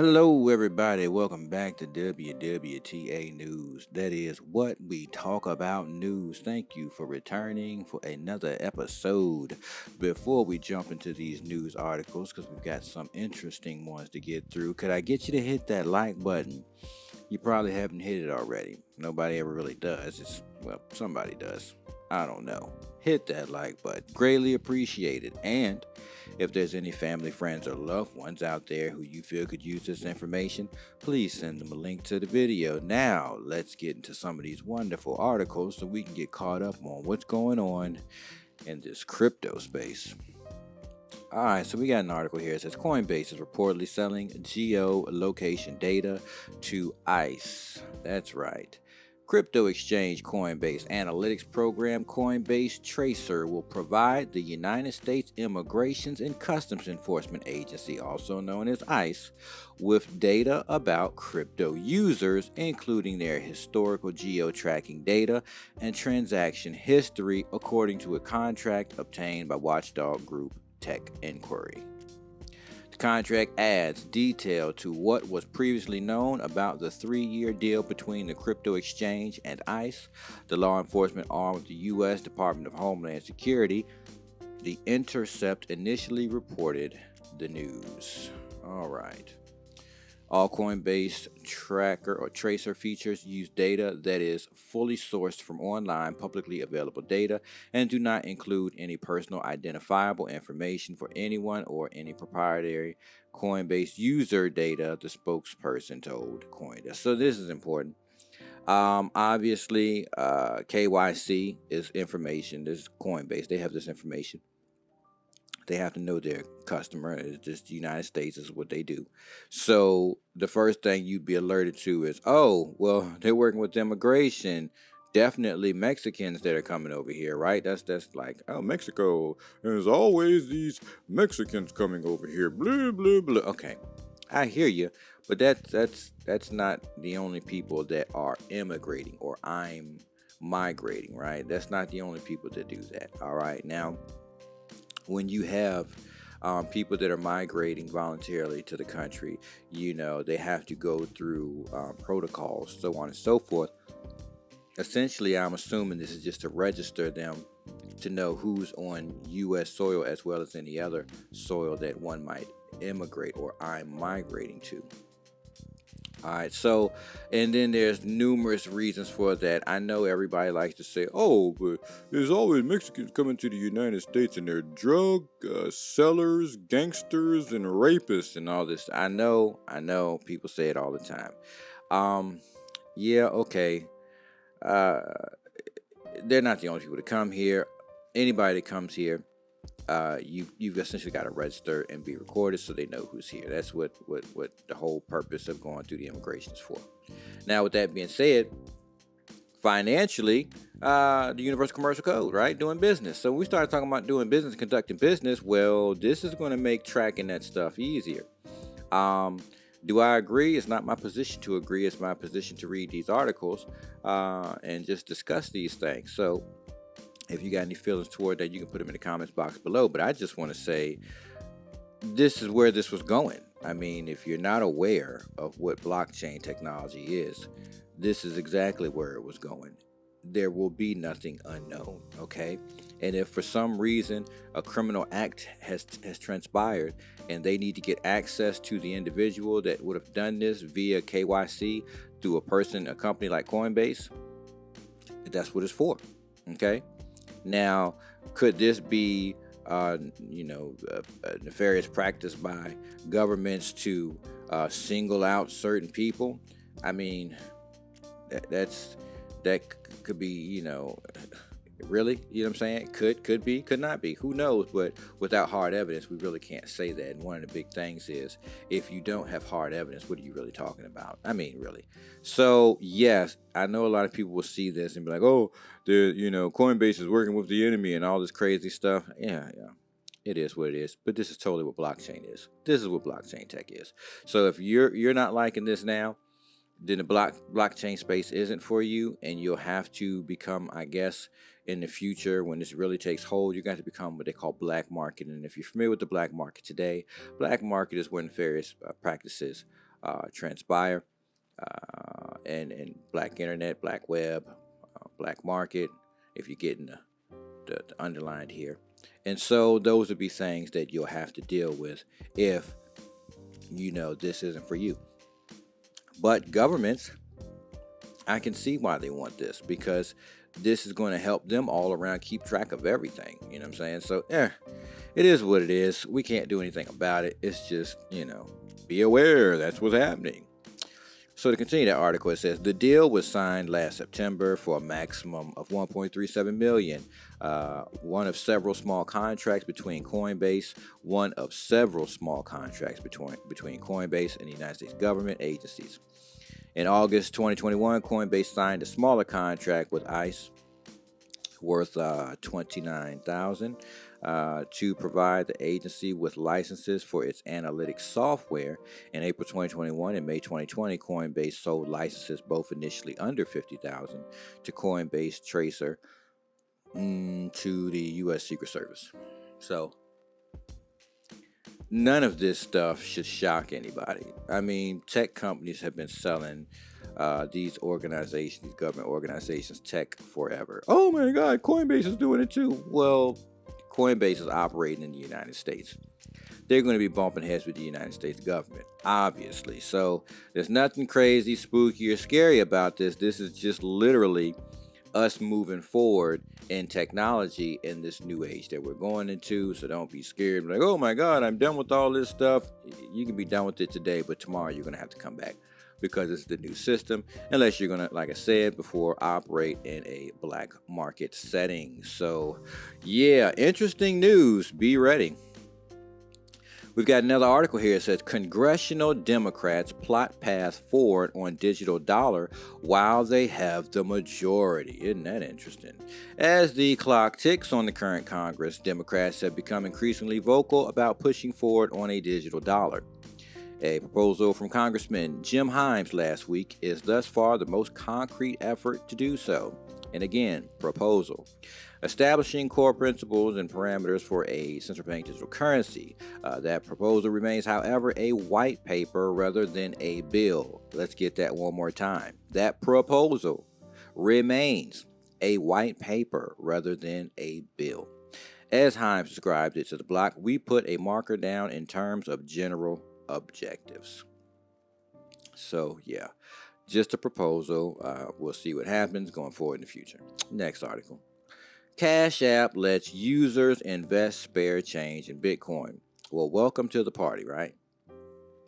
Hello, everybody. Welcome back to WWTA News. That is what we talk about news. Thank you for returning for another episode. Before we jump into these news articles, because we've got some interesting ones to get through, could I get you to hit that like button? You probably haven't hit it already. Nobody ever really does. Well, somebody does. I don't know. Hit that like button. Greatly appreciated. And if there's any family, friends, or loved ones out there who you feel could use this information, please send them a link to the video. Now, let's get into some of these wonderful articles so we can get caught up on what's going on in this crypto space. All right, so we got an article here. It says Coinbase is reportedly selling geolocation data to ICE. That's right. Crypto exchange Coinbase analytics program Coinbase Tracer will provide the United States Immigrations and Customs Enforcement Agency, also known as ICE, with data about crypto users, including their historical geo-tracking data and transaction history, according to a contract obtained by watchdog group Tech Inquiry. The contract adds detail to what was previously known about the 3-year deal between the crypto exchange and ICE, the law enforcement arm of the U.S. Department of Homeland Security. The Intercept initially reported the news. All right. All Coinbase tracker or tracer features use data that is fully sourced from online publicly available data and do not include any personal identifiable information for anyone or any proprietary Coinbase user data, the spokesperson told Coindesk. So this is important. Obviously, KYC is information. This is Coinbase. They have this information. They have to know their customer. It's just the United States is what they do. So the first thing you'd be alerted to is, oh, well, they're working with immigration. Definitely Mexicans that are coming over here, right? That's like, oh, Mexico. There's always these Mexicans coming over here. Blah blah blah. Okay, I hear you, but that's not the only people that are immigrating or I'm migrating, right? That's not the only people that do that. All right, now when you have people that are migrating voluntarily to the country, they have to go through protocols, so on and so forth. Essentially, I'm assuming this is just to register them to know who's on U.S. soil as well as any other soil that one might immigrate or I'm migrating to. All right, so, and then there's numerous reasons for that. I know everybody likes to say, oh, but there's always Mexicans coming to the United States and they're drug sellers, gangsters, and rapists and all this. I know, people say it all the time. Yeah, okay. Uh, they're not the only people to come here. Anybody that comes here, you've essentially got to register and be recorded so they know who's here. That's what the whole purpose of going through the immigration is for. Now, with that being said, financially, the Universal Commercial Code, right? Doing business. So we started talking about doing business, conducting business. Well, this is going to make tracking that stuff easier. Do I agree? It's not my position to agree. It's my position to read these articles and just discuss these things. So if you got any feelings toward that, you can put them in the comments box below. But I just want to say this is where this was going. I mean, if you're not aware of what blockchain technology is, this is exactly where it was going. There will be nothing unknown, okay? And if for some reason a criminal act has transpired and they need to get access to the individual that would have done this via KYC through a company like Coinbase, that's what it's for, okay? Now, could this be, a nefarious practice by governments to single out certain people? I mean, that could be, really, you know what I'm saying? Could be, could not be. Who knows? But without hard evidence, we really can't say that. And one of the big things is, if you don't have hard evidence, what are you really talking about? I mean, really. So, yes, I know a lot of people will see this and be like, oh, Coinbase is working with the enemy and all this crazy stuff. Yeah. It is what it is. But this is totally what blockchain is. This is what blockchain tech is. So if you're not liking this now, then the blockchain space isn't for you, and you'll have to become, I guess, in the future, when this really takes hold, you're going to become what they call black market. And if you're familiar with the black market today, black market is where nefarious practices transpire, and black internet, black web, black market, if you're getting the underlined here. And so those would be things that you'll have to deal with if this isn't for you. But governments, I can see why they want this, because this is going to help them all around keep track of everything. You know what I'm saying? So, it is what it is. We can't do anything about it. It's just, be aware that's what's happening. So to continue that article, it says the deal was signed last September for a maximum of $1.37 million. One of several small contracts between Coinbase and the United States government agencies. In August 2021, Coinbase signed a smaller contract with ICE worth $29,000 to provide the agency with licenses for its analytics software. In April 2021 and May 2020, Coinbase sold licenses, both initially under $50,000, to Coinbase Tracer to the U.S. Secret Service. So none of this stuff should shock anybody. I mean, tech companies have been selling these government organizations, tech forever. Oh my God, Coinbase is doing it too. Well, Coinbase is operating in the United States. They're going to be bumping heads with the United States government, obviously. So there's nothing crazy, spooky, or scary about this. This is just literally us moving forward in technology in this new age that we're going into. So don't be scared. Like, oh my God, I'm done with all this stuff. You can be done with it today, but tomorrow you're going to have to come back, because it's the new system, unless you're going to, like I said before, operate in a black market setting. So, yeah, interesting news. Be ready. We've got another article here. It says, Congressional Democrats plot path forward on digital dollar while they have the majority. Isn't that interesting? As the clock ticks on the current Congress, Democrats have become increasingly vocal about pushing forward on a digital dollar. A proposal from Congressman Jim Himes last week is thus far the most concrete effort to do so. And again, proposal. Establishing core principles and parameters for a central bank digital currency. That proposal remains, however, a white paper rather than a bill. Let's get that one more time. That proposal remains a white paper rather than a bill. As Himes described it to the block, we put a marker down in terms of general objectives. So, yeah, just a proposal. We'll see what happens going forward in the future. Next article. Cashapp lets users invest spare change in Bitcoin. Well, welcome to the party, right?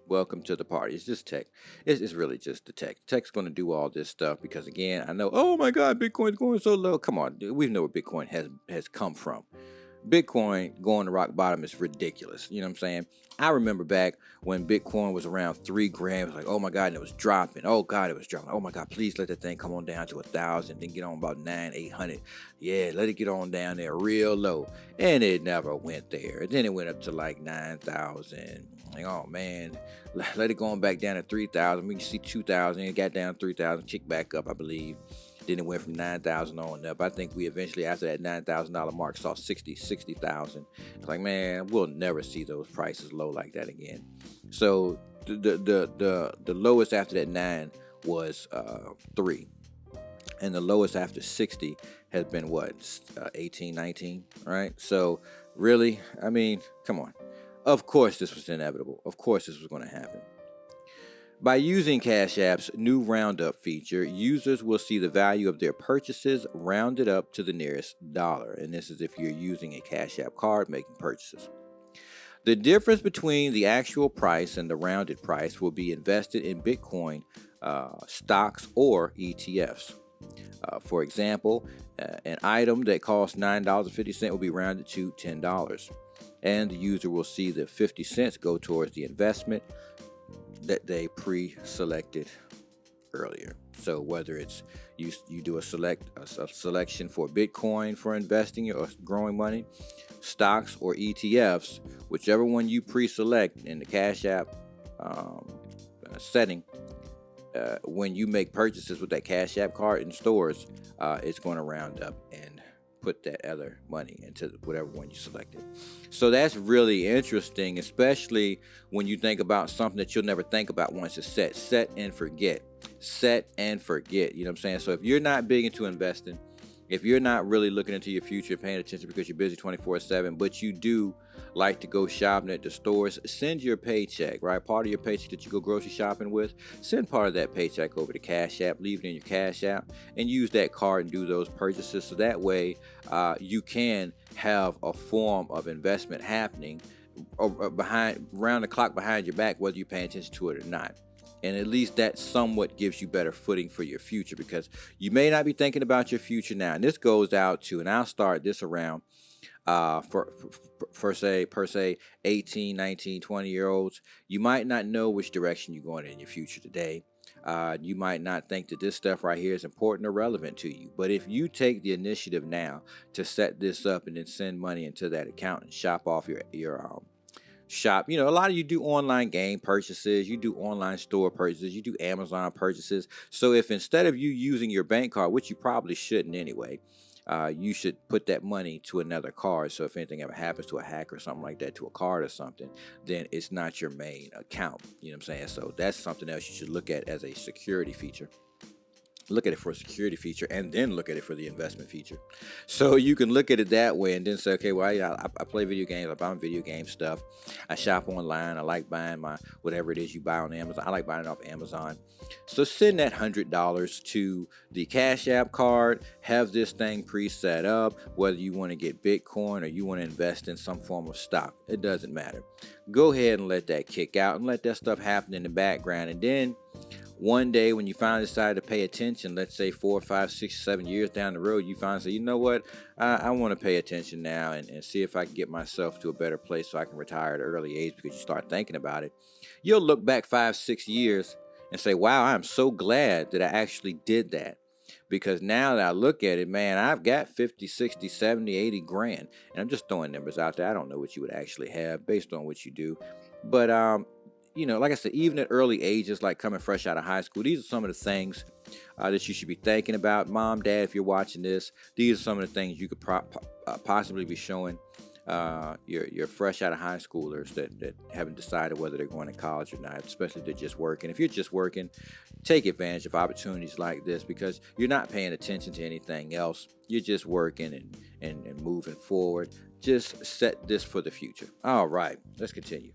Welcome to the party. It's just tech. It's really just the tech. Tech's going to do all this stuff because, again, I know, oh my God, Bitcoin's going so low. Come on, we know where Bitcoin has come from. Bitcoin going to rock bottom is ridiculous. You know what I'm saying? I remember back when Bitcoin was around 3 grams, like, oh my God, and it was dropping. Oh God, it was dropping. Oh my God, please let that thing come on down to 1,000, then get on about 800. Yeah, let it get on down there real low. And it never went there. And then it went up to like 9,000. Like, oh man, let it go on back down to 3,000. We can see 2,000. It got down to 3,000, kicked back up, I believe. Then it went from 9,000 on up. I think we eventually, after that $9,000 mark, saw 60,000. It's like, man, we'll never see those prices low like that again. So the lowest after that 9 was 3, and the lowest after 60 has been what, 18, 19, right? So really, I mean, come on. Of course, this was inevitable. Of course, this was going to happen. By using Cashapp's new roundup feature, users will see the value of their purchases rounded up to the nearest dollar. And this is if you're using a Cashapp card making purchases. The difference between the actual price and the rounded price will be invested in Bitcoin stocks or ETFs. For example, an item that costs $9.50 will be rounded to $10. And the user will see the 50 cents go towards the investment that they pre-selected earlier. So whether it's you do a selection for Bitcoin for investing or growing money, stocks or ETFs, whichever one you pre-select in the Cashapp setting, when you make purchases with that Cashapp card in stores, it's going to round up and put that other money into whatever one you selected. So that's really interesting, especially when you think about something that you'll never think about once it's set. Set and forget. Set and forget. You know what I'm saying? So if you're not big into investing, if you're not really looking into your future, paying attention because you're busy 24/7, but you do like to go shopping at the stores, send your paycheck, right? Part of your paycheck that you go grocery shopping with, send part of that paycheck over to Cash App, leave it in your Cash App, and use that card and do those purchases. So that way you can have a form of investment happening around the clock behind your back, whether you're paying attention to it or not. And at least that somewhat gives you better footing for your future, because you may not be thinking about your future now. And this goes out to, and I'll start this around per se 18, 19, 20-year-olds. You might not know which direction you're going in your future today. You might not think that this stuff right here is important or relevant to you. But if you take the initiative now to set this up and then send money into that account and shop off your shop. A lot of you do online game purchases, you do online store purchases, you do Amazon purchases. So if instead of you using your bank card, which you probably shouldn't anyway, you should put that money to another card. So if anything ever happens to a hack or something like that to a card or something, then it's not your main account. You know what I'm saying? So that's something else you should look at as a security feature. Look at it for a security feature, and then look at it for the investment feature. So you can look at it that way and then say, okay, well, I play video games, I buy video game stuff, I shop online, I like buying my whatever it is you buy on Amazon. I like buying it off Amazon. So send that $100 to the Cash App card, have this thing pre-set up, whether you want to get Bitcoin or you want to invest in some form of stock. It doesn't matter. Go ahead and let that kick out and let that stuff happen in the background. And then one day when you finally decide to pay attention, let's say 4, 5, 6, 7 years down the road, you finally say, you know what, I want to pay attention now and see if I can get myself to a better place so I can retire at an early age, because you start thinking about it. You'll look back 5, 6 years and say, wow, I'm so glad that I actually did that. Because now that I look at it, man, I've got 50, 60, 70, 80 grand. And I'm just throwing numbers out there. I don't know what you would actually have based on what you do. But, like I said, even at early ages, like coming fresh out of high school, these are some of the things that you should be thinking about. Mom, Dad, if you're watching this, these are some of the things you could possibly be showing your fresh out of high schoolers that haven't decided whether they're going to college or not, especially if they're just working. If you're just working, take advantage of opportunities like this, because you're not paying attention to anything else. You're just working and moving forward. Just set this for the future. All right, let's continue.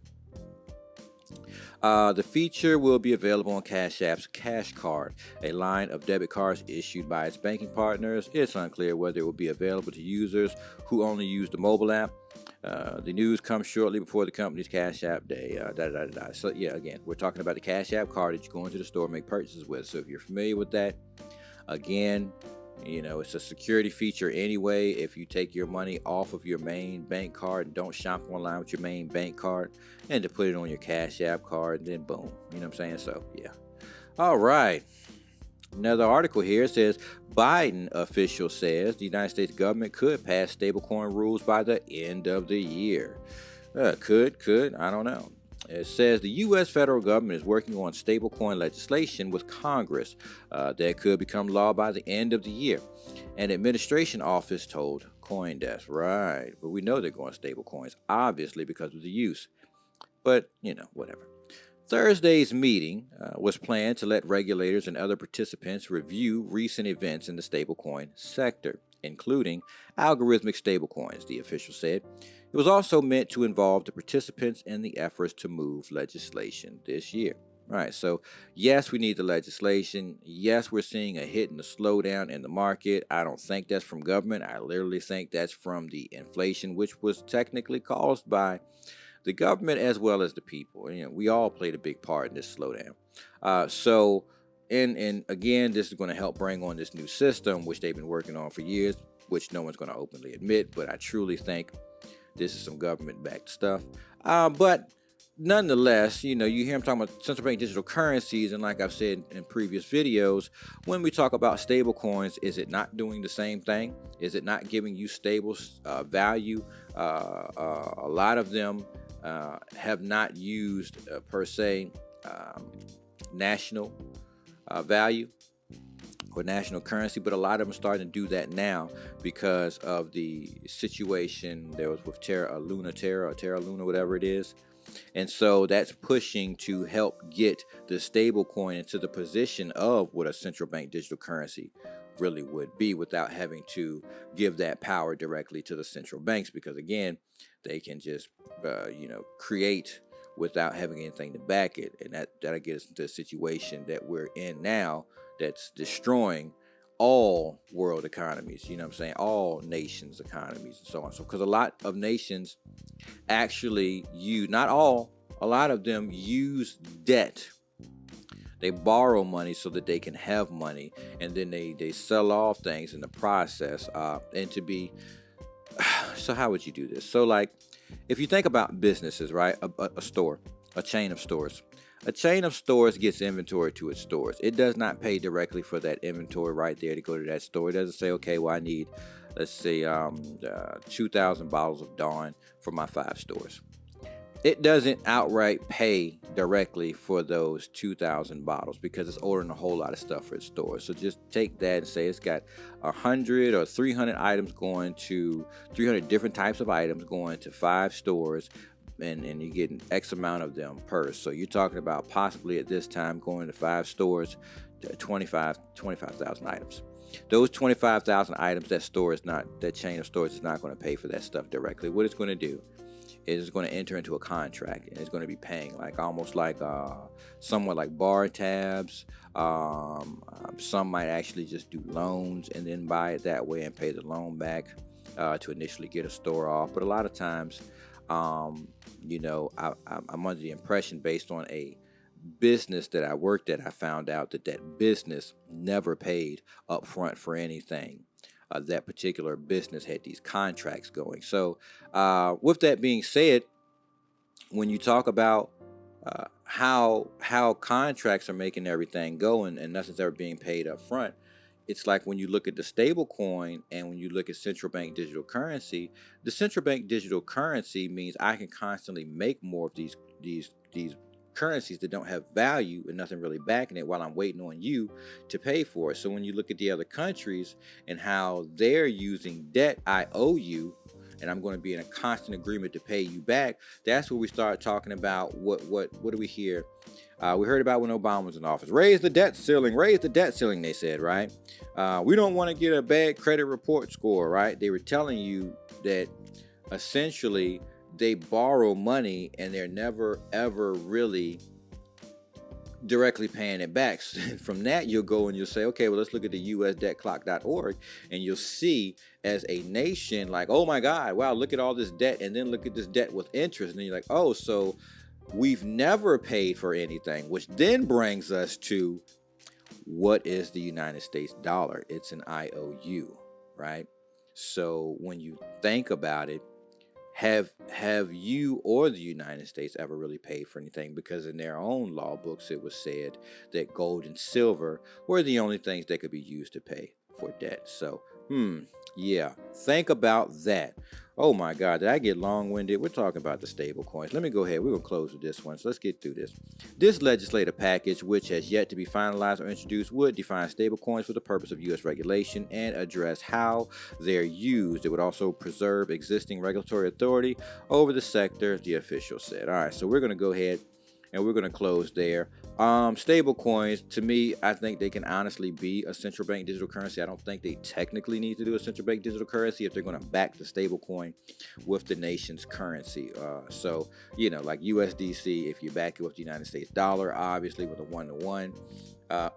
The feature will be available on Cash App's Cash Card, a line of debit cards issued by its banking partners. It's unclear whether it will be available to users who only use the mobile app. The news comes shortly before the company's Cash App Day. So, again, we're talking about the Cash App card that you go into the store and make purchases with. So if you're familiar with that, again, it's a security feature anyway. If you take your money off of your main bank card and don't shop online with your main bank card, and to put it on your Cash App card, and then boom. You know what I'm saying? So, yeah. All right. Another article here says Biden official says the United States government could pass stablecoin rules by the end of the year. Could, I don't know. It says the U.S. federal government is working on stablecoin legislation with Congress that could become law by the end of the year. An administration office told CoinDesk. Right. But we know they're going stablecoins, obviously, because of the use. But, whatever. Thursday's meeting was planned to let regulators and other participants review recent events in the stablecoin sector, including algorithmic stablecoins, the official said. It was also meant to involve the participants in the efforts to move legislation this year. All right, so yes, we need the legislation. Yes, we're seeing a hit and a slowdown in the market. I don't think that's from government. I literally think that's from the inflation, which was technically caused by the government as well as the people. We all played a big part in this slowdown. And again, this is going to help bring on this new system, which they've been working on for years, which no one's going to openly admit, but I truly think this is some government-backed stuff. But nonetheless, you hear them talking about central bank digital currencies, and like I've said in previous videos, when we talk about stable coins, is it not doing the same thing? Is it not giving you stable value? A lot of them have not used per se national value or national currency, but a lot of them are starting to do that now because of the situation there was with Terra Luna, whatever it is. And so that's pushing to help get the stable coin into the position of what a central bank digital currency really would be, without having to give that power directly to the central banks, because again, they can just create without having anything to back it, and that'll get us into a situation that we're in now that's destroying all world economies, you know what I'm saying, all nations' economies and so on. So because a lot of nations actually use, not all, a lot of them use debt. They borrow money so that they can have money, and then they sell off things in the process. And to be, so how would you do this? So like, if you think about businesses, right? A store, a chain of stores. A chain of stores gets inventory to its stores. It does not pay directly for that inventory right there to go to that store. It doesn't say, okay, well, I need, let's say, 2,000 bottles of Dawn for my 5 stores. It doesn't outright pay directly for those 2,000 bottles because it's ordering a whole lot of stuff for its stores. So just take that and say it's got 100 or 300 items going to 300 different types of items going to 5 stores, and you're getting X amount of them per. So you're talking about possibly at this time going to 5 stores, 25,000 items. Those 25,000 items, that chain of stores is not going to pay for that stuff directly. What it's going to do is it's going to enter into a contract, and it's going to be paying like almost like somewhat like bar tabs. Some might actually just do loans and then buy it that way and pay the loan back to initially get a store off. But a lot of times, I'm under the impression, based on a business that I worked at, I found out that business never paid up front for anything. That particular business had these contracts going. So with that being said, when you talk about how contracts are making everything go and nothing's ever being paid up front, it's like when you look at the stable coin and when you look at central bank digital currency, the central bank digital currency means I can constantly make more of these currencies that don't have value and nothing really backing it while I'm waiting on you to pay for it. So when you look at the other countries and how they're using debt I owe you, and I'm going to be in a constant agreement to pay you back, that's where we start talking about what do we hear? We heard about when Obama was in office. Raise the debt ceiling, they said, right? We don't want to get a bad credit report score, right? They were telling you that essentially they borrow money and they're never ever really directly paying it back. From that, you'll go and you'll say, okay, well, let's look at the usdebtclock.org, and you'll see as a nation, like, oh my God, wow, look at all this debt, and then look at this debt with interest, and then you're like, oh, so we've never paid for anything, which then brings us to what is the United States dollar? It's an IOU, right? So when you think about it, have you or the United States ever really paid for anything? Because in their own law books, it was said that gold and silver were the only things that could be used to pay for debt. So, yeah, think about that. Oh my God, did I get long-winded? We're talking about the stable coins. Let me go ahead. We're going to close with this one. So let's get through this. This legislative package, which has yet to be finalized or introduced, would define stable coins for the purpose of U.S. regulation and address how they're used. It would also preserve existing regulatory authority over the sector, the official said. All right, so we're going to go ahead and we're going to close there. Stable coins, to me, I think they can honestly be a central bank digital currency. I don't think they technically need to do a central bank digital currency if they're going to back the stable coin with the nation's currency. So, like USDC, if you back it with the United States dollar, obviously with a 1-to-1,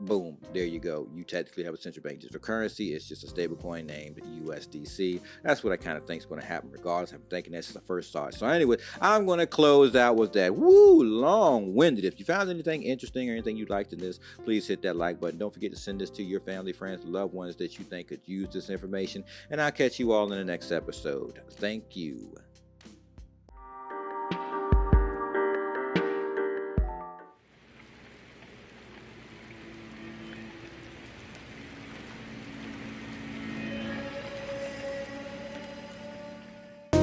boom, there you go. You technically have a central bank digital currency. It's just a stable coin named USDC. That's what I kind of think is going to happen regardless. I'm thinking that's the first thought. So anyway, I'm going to close out with that. Woo, long-winded. If you found anything interesting or anything you liked in this, please hit that like button. Don't forget to send this to your family, friends, loved ones that you think could use this information. And I'll catch you all in the next episode. Thank you.